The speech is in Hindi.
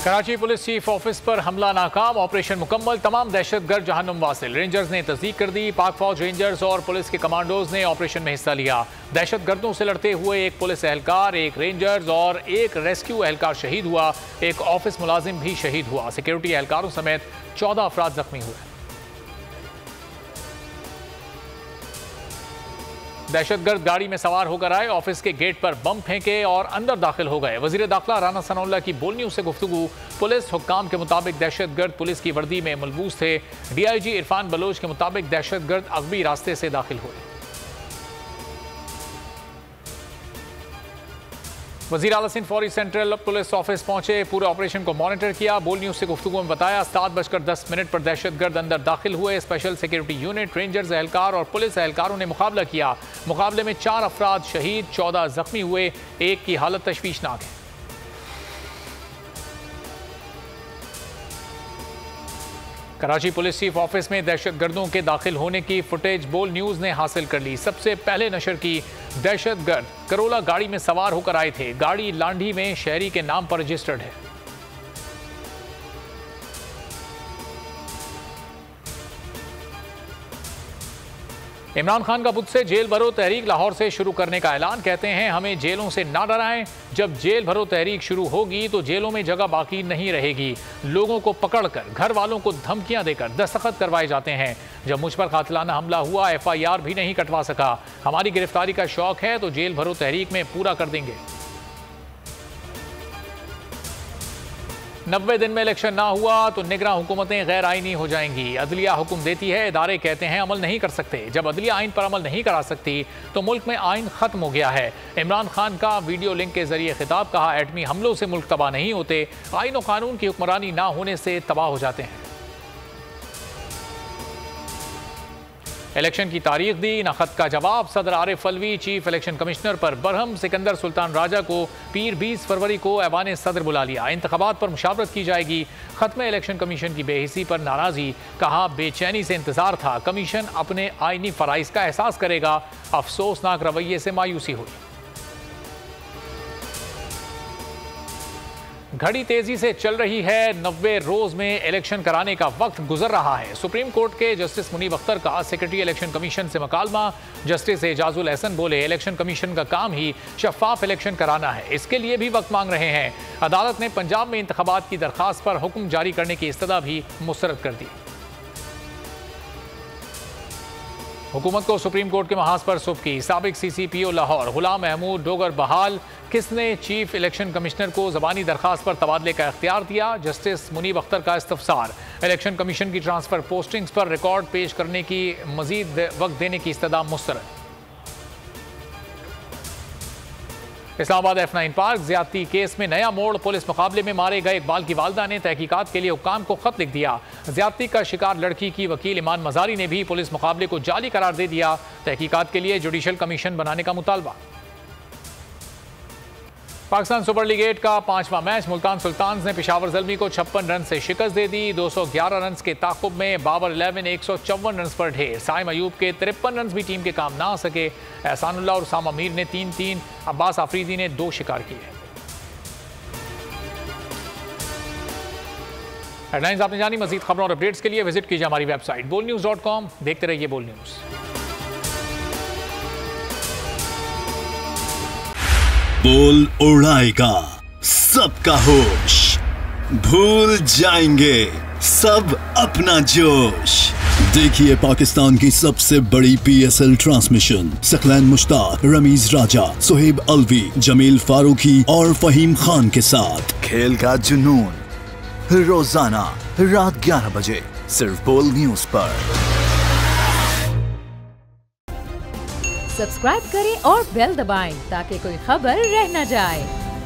कराची पुलिस चीफ ऑफिस पर हमला नाकाम, ऑपरेशन मुकम्मल, तमाम दहशतगर्द जहन्नुम वासिल। रेंजर्स ने तस्दीक कर दी, पाक फौज रेंजर्स और पुलिस के कमांडोज ने ऑपरेशन में हिस्सा लिया। दहशतगर्दों से लड़ते हुए एक पुलिस एहलकार, एक रेंजर्स और एक रेस्क्यू एहलकार शहीद हुआ। एक ऑफिस मुलाजिम भी शहीद हुआ। सिक्योरिटी एहलकारों समेत 14 अफराद जख्मी हुए। दहशतगर्द गाड़ी में सवार होकर आए, ऑफिस के गेट पर बम फेंके और अंदर दाखिल हो गए। वजीर दाखिला राना सनाउल्लाह की बोल न्यूज से गुफ्तगू। पुलिस हुक्काम के मुताबिक दहशतगर्द पुलिस की वर्दी में मलबूस थे। DIG इरफान बलोच के मुताबिक दहशतगर्द अगबी रास्ते से दाखिल हुए। वजीर आला सिंध फौरी सेंट्रल पुलिस ऑफिस पहुंचे, पूरे ऑपरेशन को मॉनिटर किया। बोल न्यूज से गुफ्तगू में बताया 7:10 पर दहशतगर्द अंदर दाखिल हुए। स्पेशल सिक्योरिटी यूनिट, रेंजर्स एहलकार और पुलिस एहलकारों ने मुकाबला किया। मुकाबले में 4 अफराद शहीद, 14 जख्मी हुए। एक की हालत तशवीशनाक है। कराची पुलिस चीफ ऑफिस में दहशतगर्दों के दाखिल होने की फुटेज बोल न्यूज ने हासिल कर ली। सबसे पहले नशर की। दहशतगर्द करोला गाड़ी में सवार होकर आए थे। गाड़ी लांडी में शहरी के नाम पर रजिस्टर्ड है। इमरान खान का बुध से जेल भरो तहरीक लाहौर से शुरू करने का ऐलान। कहते हैं हमें जेलों से ना डराएं, जब जेल भरो तहरीक शुरू होगी तो जेलों में जगह बाकी नहीं रहेगी। लोगों को पकड़कर घर वालों को धमकियां देकर दस्तखत करवाए जाते हैं। जब मुझ पर कातिलाना हमला हुआ, FIR भी नहीं कटवा सका। हमारी गिरफ्तारी का शौक है तो जेल भरो तहरीक में पूरा कर देंगे। 90 दिन में इलेक्शन ना हुआ तो निगरां हुकूमतें गैर आईनी हो जाएंगी। अदलिया हुक्म देती है, इदारे कहते हैं अमल नहीं कर सकते। जब अदलिया आइन पर अमल नहीं करा सकती तो मुल्क में आइन खत्म हो गया है। इमरान खान का वीडियो लिंक के जरिए खिताब। कहा एटमी हमलों से मुल्क तबाह नहीं होते, आइन और कानून की हुक्मरानी ना होने से तबाह हो जाते हैं। इलेक्शन की तारीख दी, न खत का जवाब। सदर Arif Alvi chief election commissioner पर बरहम। सिकंदर सुल्तान राजा को पीर 20 फरवरी को ऐवान सदर बुला लिया। इंतखाबात पर मुशावरत की जाएगी। खत्म इलेक्शन कमीशन की बेहिसी पर नाराजगी। कहा बेचैनी से इंतजार था, कमीशन अपने आईनी फराइज का एहसास करेगा। अफसोसनाक रवैये से मायूसी हुई। घड़ी तेजी से चल रही है। 90 रोज में इलेक्शन कराने का वक्त गुजर रहा है। सुप्रीम कोर्ट के जस्टिस मुनीब अख्तर का सेक्रेटरी इलेक्शन कमीशन से मुकालमा। जस्टिस एजाजुल एहसन बोले इलेक्शन कमीशन का काम ही शफाफ इलेक्शन कराना है, इसके लिए भी वक्त मांग रहे हैं। अदालत ने पंजाब में इंतखाबात की दरखास्त पर हुक्म जारी करने की इस्तदा भी मुस्तरद कर दी। हुकूमत को सुप्रीम कोर्ट के महाज पर सुब की। साबिक CCPO लाहौर गुलाम महमूद डोगर बहाल। किसने चीफ इलेक्शन कमिश्नर को ज़बानी दरखास्त पर तबादले का इख्तियार दिया? जस्टिस मुनीब अख्तर का इस्तफसार। इलेक्शन कमीशन की ट्रांसफर पोस्टिंग्स पर रिकॉर्ड पेश करने की मजीद वक्त देने की इस्तदा मुस्तरद। इस्लामाबाद F9 पार्क ज्यादती केस में नया मोड़। पुलिस मुकाबले में मारे गए इकबाल की वालदा ने तहकीकात के लिए हुक्काम को खत लिख दिया। ज्यादती का शिकार लड़की की वकील ईमान मजारी ने भी पुलिस मुकाबले को जाली करार दे दिया। तहकीकात के लिए जुडिशल कमीशन बनाने का मुतालबा। पाकिस्तान सुपर लीग 8 का 5वां मैच। मुल्तान सुल्तान्स ने पेशावर ज़ल्मी को 56 रन से शिकस्त दे दी। 211 रन के ताक़ुब में बाबर 11 154 रन पर ढेर। साइम अयूब के 53 रन भी टीम के काम ना आ सके। एहसानुल्लाह और उसामा मीर ने 3-3, अब्बास आफरीदी ने 2 शिकार किए। हेडलाइंस आपने जानी। मजीद खबरों और अपडेट्स के लिए विजिट कीजिए हमारी वेबसाइट bolnews.com। देखते रहिए बोल न्यूज़। बोल उड़ाएगा सबका होश, भूल जाएंगे सब अपना जोश। देखिए पाकिस्तान की सबसे बड़ी PSL ट्रांसमिशन सकलैन मुश्ताक, रमीज राजा, सुहेब अलवी, जमील फारूकी और फहीम खान के साथ खेल का जुनून रोजाना रात 11 बजे सिर्फ बोल न्यूज पर। सब्सक्राइब करें और बेल दबाएं ताकि कोई खबर रह न जाए।